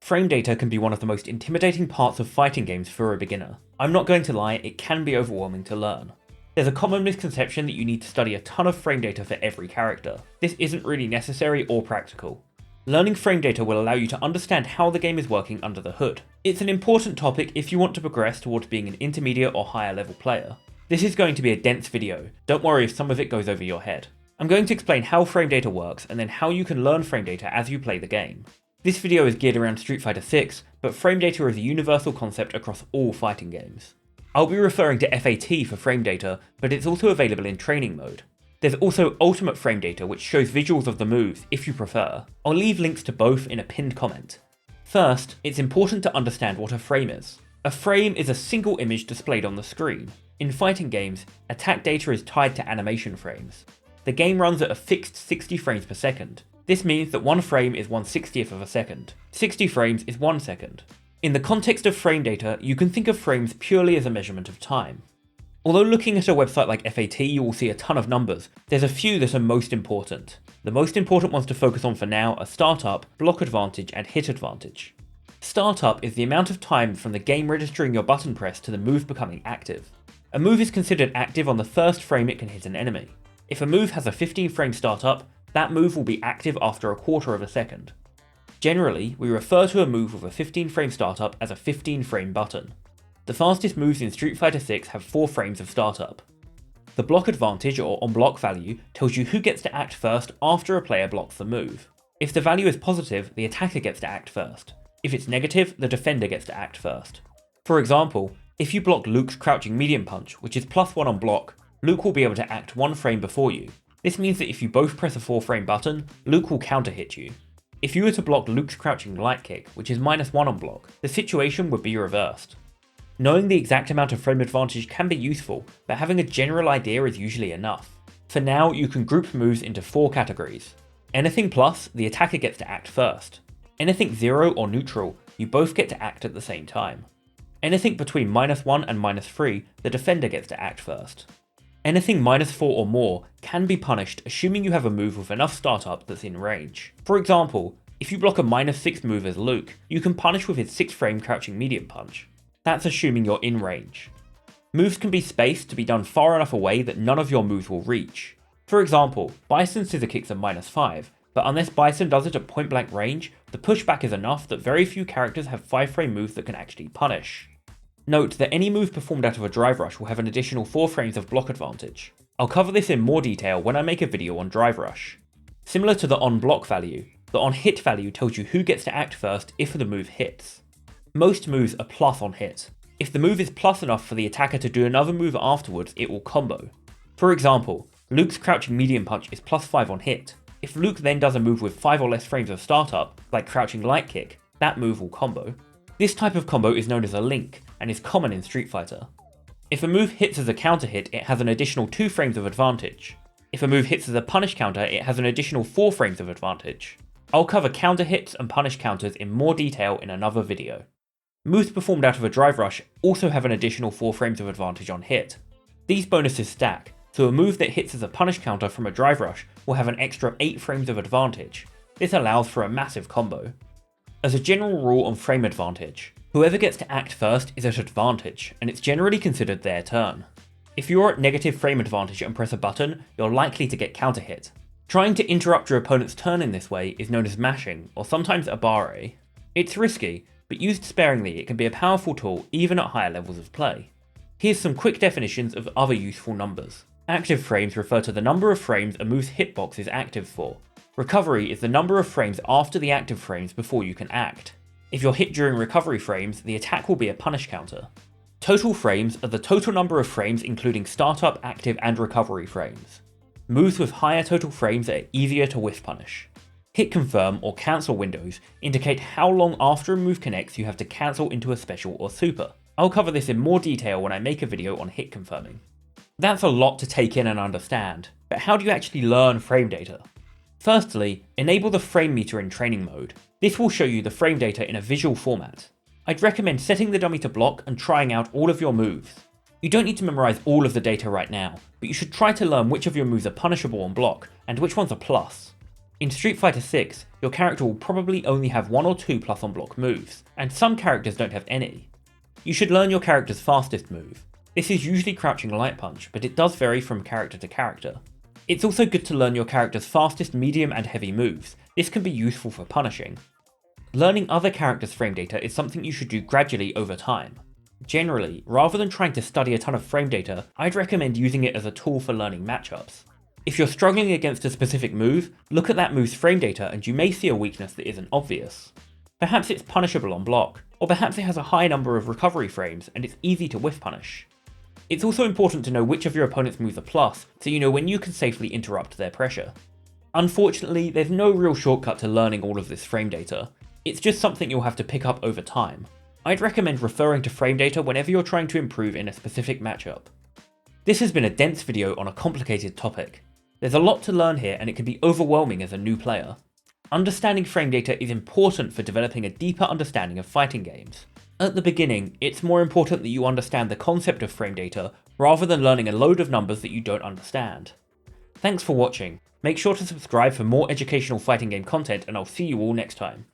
Frame data can be one of the most intimidating parts of fighting games for a beginner. I'm not going to lie, it can be overwhelming to learn. There's a common misconception that you need to study a ton of frame data for every character. This isn't really necessary or practical. Learning frame data will allow you to understand how the game is working under the hood. It's an important topic if you want to progress towards being an intermediate or higher level player. This is going to be a dense video, don't worry if some of it goes over your head. I'm going to explain how frame data works and then how you can learn frame data as you play the game. This video is geared around Street Fighter 6, but frame data is a universal concept across all fighting games. I'll be referring to FAT for frame data, but it's also available in training mode. There's also ultimate frame data, which shows visuals of the moves if you prefer. I'll leave links to both in a pinned comment. First, it's important to understand what a frame is. A frame is a single image displayed on the screen. In fighting games, attack data is tied to animation frames. The game runs at a fixed 60 frames per second. This means that one frame is 1/60th of a second. 60 frames is 1 second. In the context of frame data, you can think of frames purely as a measurement of time. Although looking at a website like FAT you will see a ton of numbers, there's a few that are most important. The most important ones to focus on for now are startup, block advantage, and hit advantage. Startup is the amount of time from the game registering your button press to the move becoming active. A move is considered active on the first frame it can hit an enemy. If a move has a 15 frame startup, that move will be active after a quarter of a second. Generally, we refer to a move with a 15 frame startup as a 15 frame button. The fastest moves in Street Fighter 6 have 4 frames of startup. The block advantage or on block value tells you who gets to act first after a player blocks the move. If the value is positive, the attacker gets to act first. If it's negative, the defender gets to act first. For example, if you block Luke's crouching medium punch, which is +1 on block, Luke will be able to act 1 frame before you. This means that if you both press a 4 frame button, Luke will counter hit you. If you were to block Luke's crouching light kick, which is -1 on block, the situation would be reversed. Knowing the exact amount of frame advantage can be useful, but having a general idea is usually enough. For now, you can group moves into 4 categories. Anything plus, the attacker gets to act first. Anything 0 or neutral, you both get to act at the same time. Anything between -1 and -3, the defender gets to act first. Anything -4 or more can be punished assuming you have a move with enough startup that's in range. For example, if you block a -6 move as Luke, you can punish with his 6 frame crouching medium punch. That's assuming you're in range. Moves can be spaced to be done far enough away that none of your moves will reach. For example, Bison scissor kicks are -5, but unless Bison does it at point blank range, the pushback is enough that very few characters have 5 frame moves that can actually punish. Note that any move performed out of a drive rush will have an additional 4 frames of block advantage. I'll cover this in more detail when I make a video on drive rush. Similar to the on block value, the on hit value tells you who gets to act first if the move hits. Most moves are plus on hit. If the move is plus enough for the attacker to do another move afterwards, it will combo. For example, Luke's crouching medium punch is +5 on hit. If Luke then does a move with 5 or less frames of startup, like crouching light kick, that move will combo. This type of combo is known as a link, and is common in Street Fighter. If a move hits as a counter hit, it has an additional 2 frames of advantage. If a move hits as a punish counter, it has an additional 4 frames of advantage. I'll cover counter hits and punish counters in more detail in another video. Moves performed out of a drive rush also have an additional 4 frames of advantage on hit. These bonuses stack, so a move that hits as a punish counter from a drive rush will have an extra 8 frames of advantage. This allows for a massive combo. As a general rule on frame advantage, whoever gets to act first is at advantage, and it's generally considered their turn. If you're at negative frame advantage and press a button, you're likely to get counter hit. Trying to interrupt your opponent's turn in this way is known as mashing, or sometimes abare. It's risky, but used sparingly it can be a powerful tool even at higher levels of play. Here's some quick definitions of other useful numbers. Active frames refer to the number of frames a move's hitbox is active for. Recovery is the number of frames after the active frames before you can act. If you're hit during recovery frames, the attack will be a punish counter. Total frames are the total number of frames including startup, active, and recovery frames. Moves with higher total frames are easier to whiff punish. Hit confirm or cancel windows indicate how long after a move connects you have to cancel into a special or super. I'll cover this in more detail when I make a video on hit confirming. That's a lot to take in and understand, but how do you actually learn frame data? Firstly, enable the frame meter in training mode. This will show you the frame data in a visual format. I'd recommend setting the dummy to block and trying out all of your moves. You don't need to memorize all of the data right now, but you should try to learn which of your moves are punishable on block and which ones are plus. In Street Fighter 6, your character will probably only have 1 or 2 plus on block moves, and some characters don't have any. You should learn your character's fastest move. This is usually crouching light punch, but it does vary from character to character. It's also good to learn your character's fastest medium and heavy moves. This can be useful for punishing. Learning other characters' frame data is something you should do gradually over time. Generally, rather than trying to study a ton of frame data, I'd recommend using it as a tool for learning matchups. If you're struggling against a specific move, look at that move's frame data and you may see a weakness that isn't obvious. Perhaps it's punishable on block, or perhaps it has a high number of recovery frames and it's easy to whiff punish. It's also important to know which of your opponent's moves are plus, so you know when you can safely interrupt their pressure. Unfortunately, there's no real shortcut to learning all of this frame data. It's just something you'll have to pick up over time. I'd recommend referring to frame data whenever you're trying to improve in a specific matchup. This has been a dense video on a complicated topic. There's a lot to learn here and it can be overwhelming as a new player. Understanding frame data is important for developing a deeper understanding of fighting games. At the beginning, it's more important that you understand the concept of frame data rather than learning a load of numbers that you don't understand. Thanks for watching. Make sure to subscribe for more educational fighting game content and I'll see you all next time.